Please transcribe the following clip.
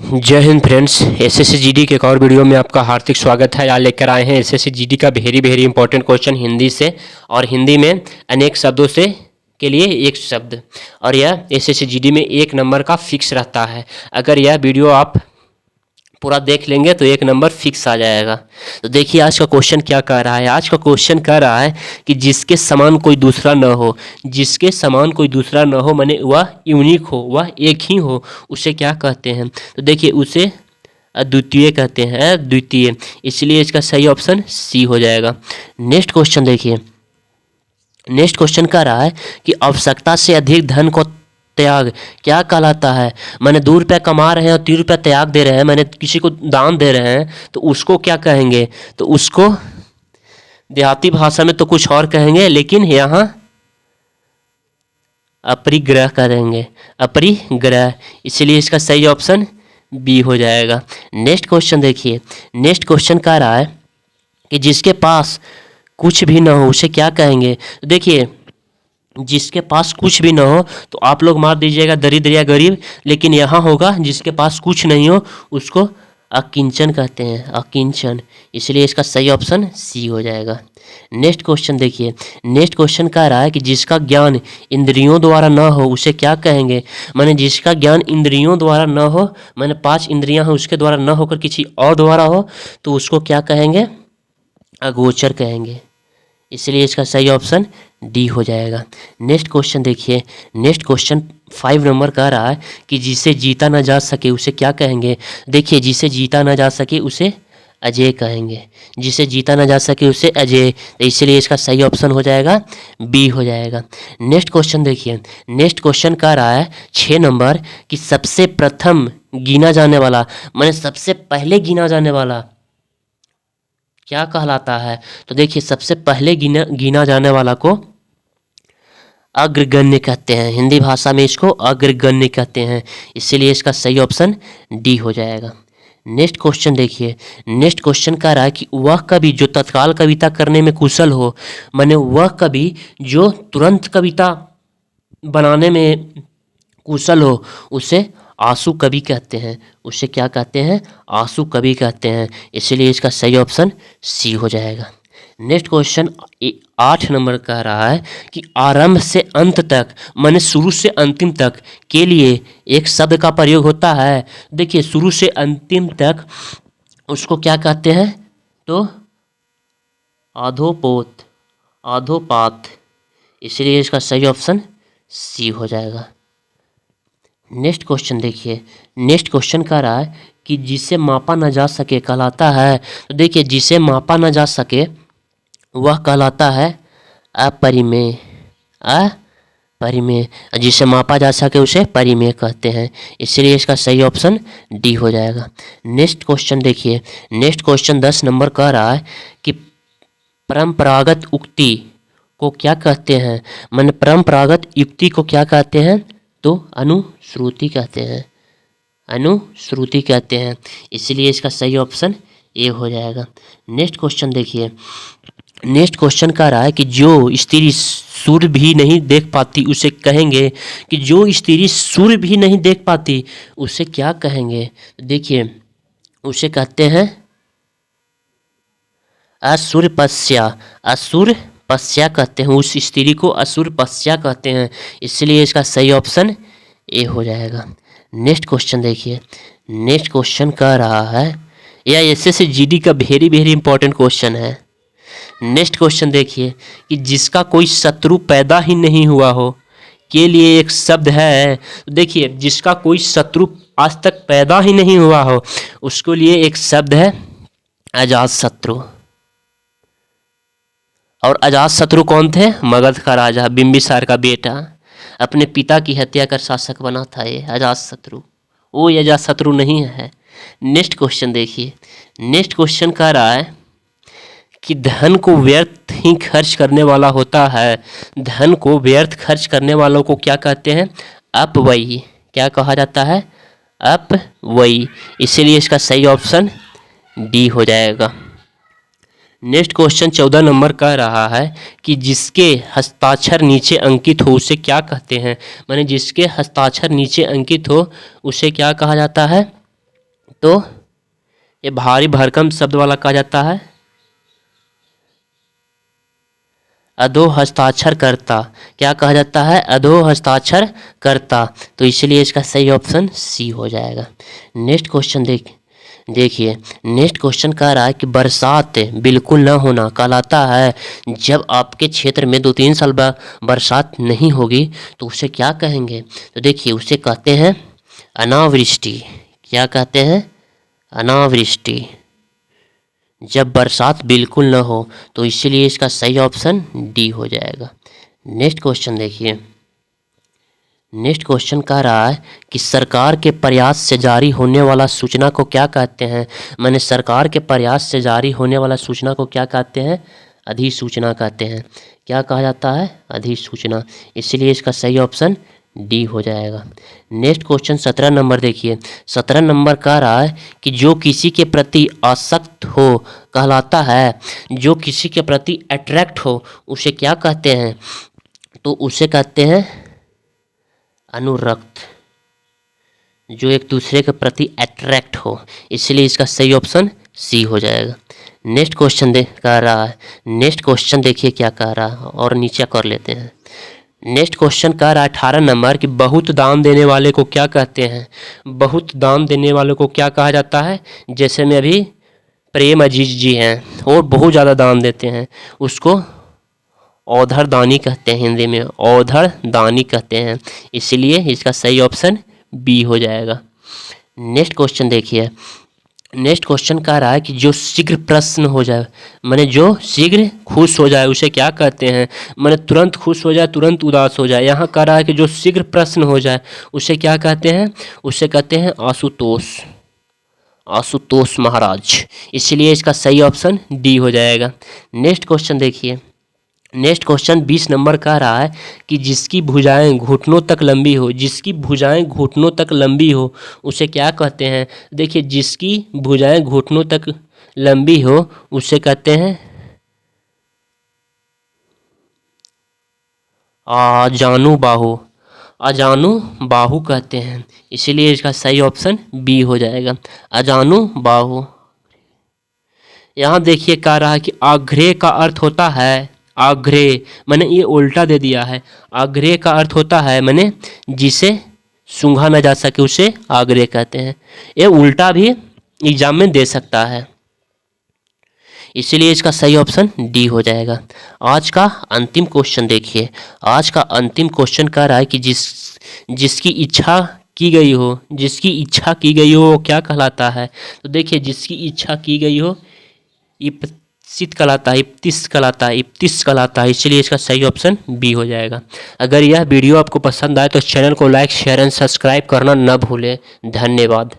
जय Hind friends. SSC GD के एक और वीडियो में आपका हार्दिक स्वागत है। आज लेकर आए हैं एसएससी जीडी का वेरी इंपॉर्टेंट क्वेश्चन हिंदी से, और हिंदी में अनेक शब्दों से के लिए एक शब्द, और यह एसएससी जीडी में 1 नंबर का फिक्स रहता है। अगर यह वीडियो आप पूरा देख लेंगे तो 1 नंबर फिक्स आ जाएगा। तो देखिए आज का क्वेश्चन क्या कह रहा है। आज का क्वेश्चन कह रहा है कि जिसके समान कोई दूसरा न हो, जिसके समान कोई दूसरा न हो माने वह यूनिक हो, वह एक ही हो, उसे क्या कहते हैं। तो देखिए उसे अद्वितीय कहते हैं, अद्वितीय। इसलिए इसका सही ऑप्शन सी हो जाएगा। नेक्स्ट क्वेश्चन देखिए। नेक्स्ट क्वेश्चन कह रहा है कि आवश्यकता से अधिक धन को त्याग क्या कहलाता है। मैंने 2 रुपये कमा रहे हैं और 3 रुपये त्याग दे रहे हैं, मैंने किसी को दान दे रहे हैं, तो उसको क्या कहेंगे। तो उसको देहाती भाषा में तो कुछ और कहेंगे, लेकिन यहाँ अपरिग्रह करेंगे, अपरिग्रह। इसलिए इसका सही ऑप्शन बी हो जाएगा। नेक्स्ट क्वेश्चन देखिए। नेक्स्ट क्वेश्चन कह रहा है कि जिसके पास कुछ भी ना हो उसे क्या कहेंगे। तो देखिए जिसके पास कुछ भी ना हो तो आप लोग मार दीजिएगा दरिद्र या गरीब, लेकिन यहाँ होगा जिसके पास कुछ नहीं हो उसको अकिंचन कहते हैं, अकिंचन। इसलिए इसका सही ऑप्शन सी हो जाएगा। नेक्स्ट क्वेश्चन देखिए। नेक्स्ट क्वेश्चन कह रहा है कि जिसका ज्ञान इंद्रियों द्वारा न हो उसे क्या कहेंगे। माने जिसका ज्ञान इंद्रियों द्वारा न हो, माने 5 इंद्रियां हैं उसके द्वारा न होकर किसी और द्वारा हो, तो उसको क्या कहेंगे, अगोचर कहेंगे। इसलिए इसका सही ऑप्शन डी हो जाएगा। नेक्स्ट क्वेश्चन देखिए। नेक्स्ट क्वेश्चन 5 नंबर कह रहा है कि जिसे जीता ना जा सके उसे क्या कहेंगे। देखिए जिसे जीता ना जा सके उसे अजय कहेंगे, जिसे जीता ना जा सके उसे अजय। तो इसलिए इसका सही ऑप्शन हो जाएगा बी हो जाएगा। नेक्स्ट क्वेश्चन देखिए। नेक्स्ट क्वेश्चन कह रहा है 6 नंबर कि सबसे प्रथम गिना जाने वाला, माने सबसे पहले गिना जाने वाला क्या कहलाता है। तो देखिए सबसे पहले गिना जाने वाला को अग्रगण्य कहते हैं, हिंदी भाषा में इसको अग्रगण्य कहते हैं। इसीलिए इसका सही ऑप्शन डी हो जाएगा। नेक्स्ट क्वेश्चन देखिए। नेक्स्ट क्वेश्चन कह रहा है कि वह कवि जो तत्काल कविता करने में कुशल हो, माने वह कवि जो तुरंत कविता बनाने में कुशल हो उसे आंसू कवि कहते हैं। उसे क्या कहते हैं, आंसू कवि कहते हैं। इसलिए इसका सही ऑप्शन सी हो जाएगा। नेक्स्ट क्वेश्चन 8 नंबर कह रहा है कि आरंभ से अंत तक, माने शुरू से अंतिम तक के लिए एक शब्द का प्रयोग होता है। देखिए शुरू से अंतिम तक उसको क्या कहते हैं, तो आधोपोत, आधोपात। इसलिए इसका सही ऑप्शन सी हो जाएगा। नेक्स्ट क्वेश्चन देखिए। नेक्स्ट क्वेश्चन कह रहा है कि जिसे मापा न जा सके कहलाता है। तो देखिए जिसे मापा न जा सके वह कहलाता है अपरिमेय, अपरिमेय। जिसे मापा जा सके उसे परिमेय कहते हैं। इसलिए इसका सही ऑप्शन डी हो जाएगा। नेक्स्ट क्वेश्चन देखिए। नेक्स्ट क्वेश्चन 10 नंबर कह रहा है कि परंपरागत उक्ति को क्या कहते हैं। माने परंपरागत युक्ति को क्या कहते हैं, तो अनुश्रुति कहते हैं, अनुश्रुति कहते हैं। इसलिए इसका सही ऑप्शन ए हो जाएगा। नेक्स्ट क्वेश्चन देखिए। नेक्स्ट क्वेश्चन कह रहा है कि जो स्त्री सूर्य भी नहीं देख पाती उसे कहेंगे, कि जो स्त्री सूर्य भी नहीं देख पाती उसे क्या कहेंगे। देखिए उसे कहते हैं असुरपस्या, असुरपस्या कहते हैं। उस स्त्री को असुरपस्या कहते हैं। इसलिए इसका सही ऑप्शन ए हो जाएगा। नेक्स्ट क्वेश्चन देखिए। नेक्स्ट क्वेश्चन कह रहा है, यह एसएससी जीडी का वेरी इंपॉर्टेंट क्वेश्चन है। नेक्स्ट क्वेश्चन देखिए कि जिसका कोई शत्रु पैदा ही नहीं हुआ हो के लिए एक शब्द है। देखिए जिसका कोई शत्रु आज तक पैदा ही नहीं हुआ हो उसके लिए एक शब्द है अजातशत्रु। और अजातशत्रु कौन थे, मगध का राजा, बिंबिसार का बेटा, अपने पिता की हत्या कर शासक बना था ये अजातशत्रु। वो अजातशत्रु नहीं है। नेक्स्ट क्वेश्चन देखिए। नेक्स्ट क्वेश्चन कह रहा है कि धन को व्यर्थ ही खर्च करने वाला होता है। धन को व्यर्थ खर्च करने वालों को क्या कहते हैं, अपव्ययी। क्या कहा जाता है, अपव्ययी। इसीलिए इसका सही ऑप्शन डी हो जाएगा। नेक्स्ट क्वेश्चन 14 नंबर कह रहा है कि जिसके हस्ताक्षर नीचे अंकित हो उसे क्या कहते हैं। माने जिसके हस्ताक्षर नीचे अंकित हो उसे क्या कहा जाता है, तो ये भारी भरकम शब्द वाला कहा जाता है अधो हस्ताक्षर करता। क्या कहा जाता है? अधो हस्ताक्षर करता। तो इसलिए इसका सही ऑप्शन सी हो जाएगा। नेक्स्ट क्वेश्चन देखिए नेक्स्ट क्वेश्चन कह रहा है कि बरसात बिल्कुल न होना कहलाता है जब आपके क्षेत्र में 2-3 साल बरसात नहीं होगी तो उसे क्या कहेंगे? तो देखिए उसे कहते हैं अनावृष्टि। क्या कहते हैं? अनावृष्टि। जब बरसात बिल्कुल न हो तो इसलिए इसका सही ऑप्शन डी हो जाएगा। नेक्स्ट क्वेश्चन देखिए नेक्स्ट क्वेश्चन कह रहा है कि सरकार के प्रयास से जारी होने वाला सूचना को क्या कहते हैं? माने सरकार के प्रयास से जारी होने वाला सूचना को क्या कहते हैं? अधिसूचना कहते हैं। क्या कहा जाता है? अधिसूचना। इसलिए इसका सही ऑप्शन डी हो जाएगा। नेक्स्ट क्वेश्चन 17 नंबर देखिए 17 नंबर कह रहा है कि जो किसी के प्रति आसक्त हो कहलाता है। जो किसी के प्रति अट्रैक्ट हो उसे क्या कहते हैं? तो उसे कहते हैं अनुरक्त। जो एक दूसरे के प्रति अट्रैक्ट हो, इसलिए इसका सही ऑप्शन सी हो जाएगा। नेक्स्ट क्वेश्चन कह रहा है नेक्स्ट क्वेश्चन देखिए क्या कह रहा है और नीचे कर लेते हैं। नेक्स्ट क्वेश्चन कह रहा है 18 नंबर कि बहुत दान देने वाले को क्या कहते हैं? बहुत दान देने वाले को क्या कहा जाता है? जैसे में अभी प्रेम अजीज जी हैं और बहुत ज़्यादा दान देते हैं, उसको औधर दानी कहते हैं। हिंदी में औधर दानी कहते हैं। इसलिए इसका सही ऑप्शन बी हो जाएगा। नेक्स्ट क्वेश्चन देखिए नेक्स्ट क्वेश्चन कह रहा है कि जो शीघ्र प्रसन्न हो जाए माने जो शीघ्र खुश हो जाए उसे क्या कहते हैं? माने तुरंत खुश हो जाए तुरंत उदास हो जाए। यहाँ कह रहा है कि जो शीघ्र प्रसन्न हो जाए उसे क्या कहते हैं? उसे कहते हैं आशुतोष। आशुतोष महाराज। इसलिए इसका सही ऑप्शन डी हो जाएगा। नेक्स्ट क्वेश्चन देखिए नेक्स्ट क्वेश्चन 20 नंबर कह रहा है कि जिसकी भुजाएं घुटनों तक लंबी हो जिसकी भुजाएं घुटनों तक लंबी हो उसे क्या कहते हैं? देखिए जिसकी भुजाएं घुटनों तक लंबी हो उसे कहते हैं आजानु बाहु। अजानु बाहु कहते हैं। इसीलिए इसका सही ऑप्शन बी हो जाएगा। अजानु बाहु। यहाँ देखिए कह रहा है कि आग्रह का अर्थ होता है आग्रह मैंने ये उल्टा दे दिया है। आग्रह का अर्थ होता है मैंने जिसे सूंघा न जा सके उसे आग्रह कहते हैं। ये उल्टा भी एग्जाम में दे सकता है। इसीलिए इसका सही ऑप्शन डी हो जाएगा। आज का अंतिम क्वेश्चन देखिए आज का अंतिम क्वेश्चन कह रहा है कि जिसकी इच्छा की गई हो वो क्या कहलाता है? तो देखिए जिसकी इच्छा की गई हो इप्सित कहलाता है इप्तिस कहलाता है। इसलिए इसका सही ऑप्शन बी हो जाएगा। अगर यह वीडियो आपको पसंद आए तो चैनल को लाइक शेयर एंड सब्सक्राइब करना न भूलें। धन्यवाद।